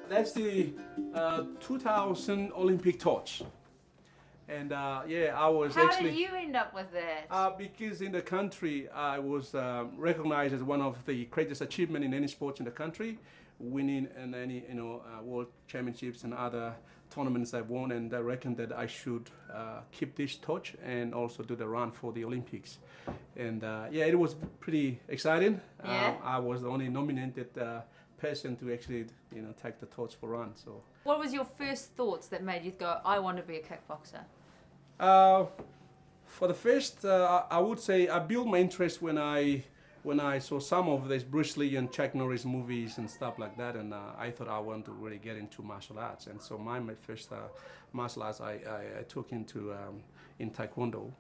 That's the 2000 Olympic torch. And yeah, I was How actually... did you end up with that? Because in the country, I was recognized as one of the greatest achievement in any sport in the country, winning in any world championships and other tournaments I won, and I reckoned that I should keep this torch and also do the run for the Olympics. And yeah, it was pretty exciting. Yeah. I was the only nominated person to actually take the torch for run. So What was your first thoughts that made you go, I want to be a kickboxer? For the first, I would say I built my interest when I saw some of these Bruce Lee and Chuck Norris movies and stuff like that, and I thought I wanted to really get into martial arts. And so my first martial arts I took into in Taekwondo,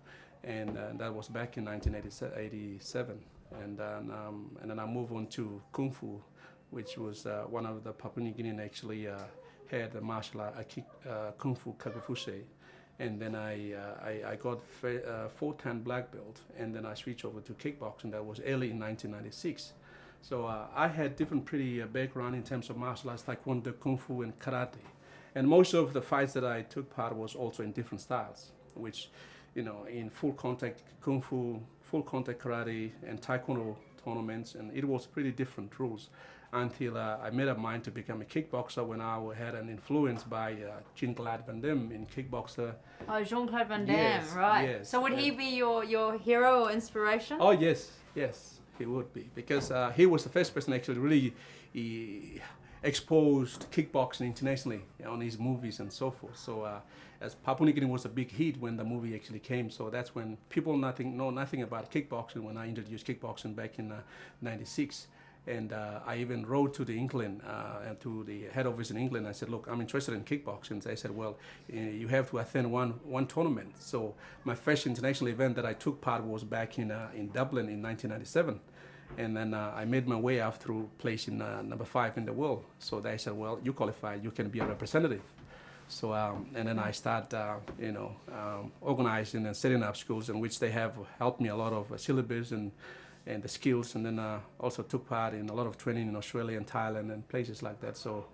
and that was back in 1987. And then I moved on to Kung Fu, which was one of the Papua New Guinea actually had a martial art, Kung Fu Kakafusei. And then I got 4-10 black belt, and then I switched over to kickboxing. That was early in 1996. So I had different pretty background in terms of martial arts, Taekwondo, Kung Fu, and Karate. And most of the fights that I took part was also in different styles, which, in full contact Kung Fu, full contact Karate, and Taekwondo tournaments, and it was pretty different rules until I made up mind to become a kickboxer when I had an influence by Jean-Claude Van Damme in kickboxer. Oh, Jean-Claude Van Damme, Yes, right. yes. So would he be your hero or inspiration? Oh yes, he would be, because he was the first person actually really exposed kickboxing internationally on his movies and so forth. So as Papua New Guinea was a big hit when the movie actually came, so that's when people know nothing about kickboxing when I introduced kickboxing back in '96. And I even wrote to the England, and to the head office in England. I said, look, I'm interested in kickboxing. They said, well, you have to attend one tournament. So my first international event that I took part was back in Dublin in 1997. And then I made my way up through placing number 5 in the world. So they said, well, you qualified, you can be a representative. So, and then I start, organizing and setting up schools in which they have helped me a lot of syllabus and the skills, and then also took part in a lot of training in Australia and Thailand and places like that. So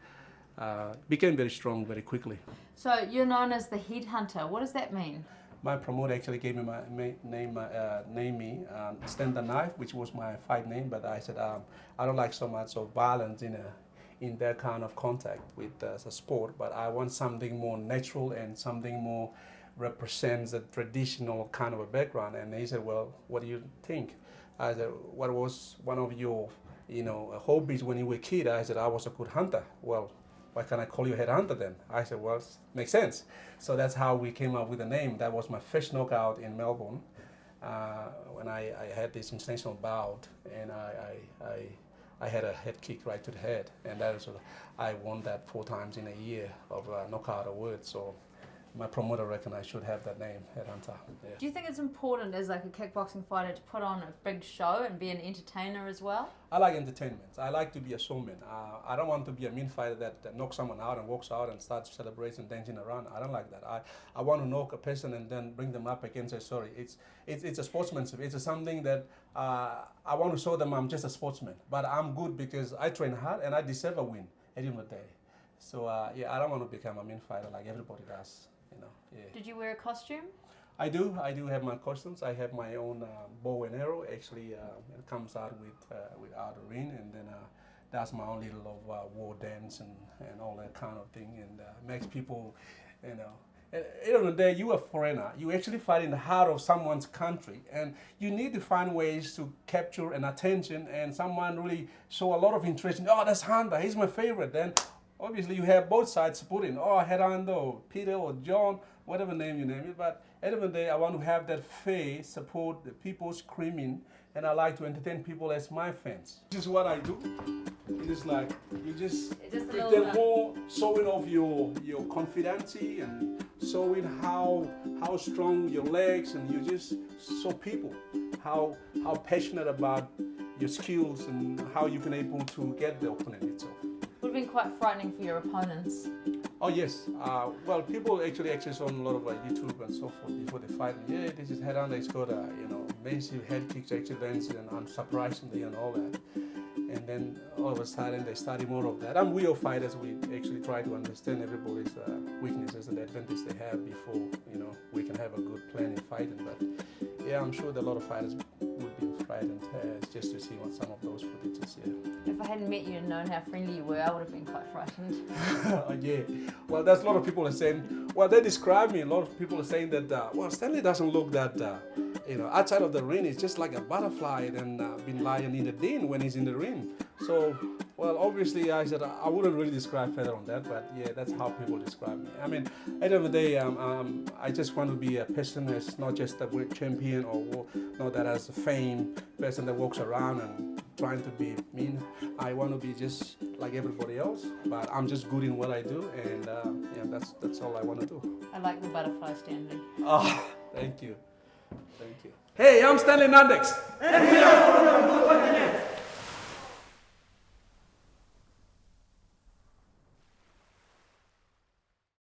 became very strong very quickly. So you're known as the Headhunter. What does that mean? My promoter actually gave me my name, named me Stand the Knife, which was my fight name. But I said I don't like so much of violence in that kind of contact with the sport. But I want something more natural and something more represents a traditional kind of a background. And he said, well, what do you think? I said, what was one of your, hobbies when you were a kid? I said, I was a good hunter. Well, why can't I call you headhunter then? I said, well, makes sense. So that's how we came up with the name. That was my first knockout in Melbourne when I had this international bout, and I had a head kick right to the head, and that is I won that 4 times in a year of knockout awards. So my promoter reckoned I should have that name, Headhunter. Yeah. Do you think it's important as like a kickboxing fighter to put on a big show and be an entertainer as well? I like entertainment. I like to be a showman. I don't want to be a mean fighter that knocks someone out and walks out and starts celebrating, dancing around. I don't like that. I want to knock a person and then bring them up again and say, sorry. It's a sportsmanship. It's something that I want to show them I'm just a sportsman. But I'm good because I train hard and I deserve a win at the end of the day. So yeah, I don't want to become a mean fighter like everybody does. Yeah. Did you wear a costume? I do have my costumes. I have my own bow and arrow. Actually, it comes out without a ring, and then that's my own little war dance and all that kind of thing, and makes people, At the end of the day, you are a foreigner. You actually fight in the heart of someone's country, and you need to find ways to capture an attention, and someone really show a lot of interest in, oh, that's Hunter, he's my favorite. Then obviously you have both sides supporting, oh, Headhunter, or Peter, or John, whatever name you name it. But at the end of the day, I want to have that face, support the people screaming, and I like to entertain people as my fans. This is what I do. It is like, you just pretend more, showing off your confidence and showing how strong your legs, and you just show people how passionate about your skills and how you can able to get the opponent itself. But have been quite frightening for your opponents. Oh yes. Well, people actually access on a lot of YouTube and so forth before they fight. Yeah, this is Headhunter. It's got massive head kicks accidents and unsurprisingly and all that. And then all of a sudden they study more of that. And we all fighters, we actually try to understand everybody's weaknesses and the advantage they have before we can have a good plan in fighting. But yeah, I'm sure that a lot of fighters would be frightened just to see what some of those footages. Yeah. If I hadn't met you and known how friendly you were, I would have been quite frightened. Yeah. Well, there's a lot of people are saying. Well, they describe me. A lot of people are saying that. Well, Stanley doesn't look that. Outside of the ring, he's just like a butterfly and been lying in the den when he's in the ring. So, well, obviously, I said I wouldn't really describe further on that, but yeah, that's how people describe me. I mean, at the end of the day, I just want to be a person that's not just a world champion or not that as a fame person that walks around and trying to be mean. I want to be just like everybody else, but I'm just good in what I do, and that's all I want to do. I like the butterfly, Stanley. Oh, thank you. Thank you. Hey, I'm Stanley Nandex. And we are from the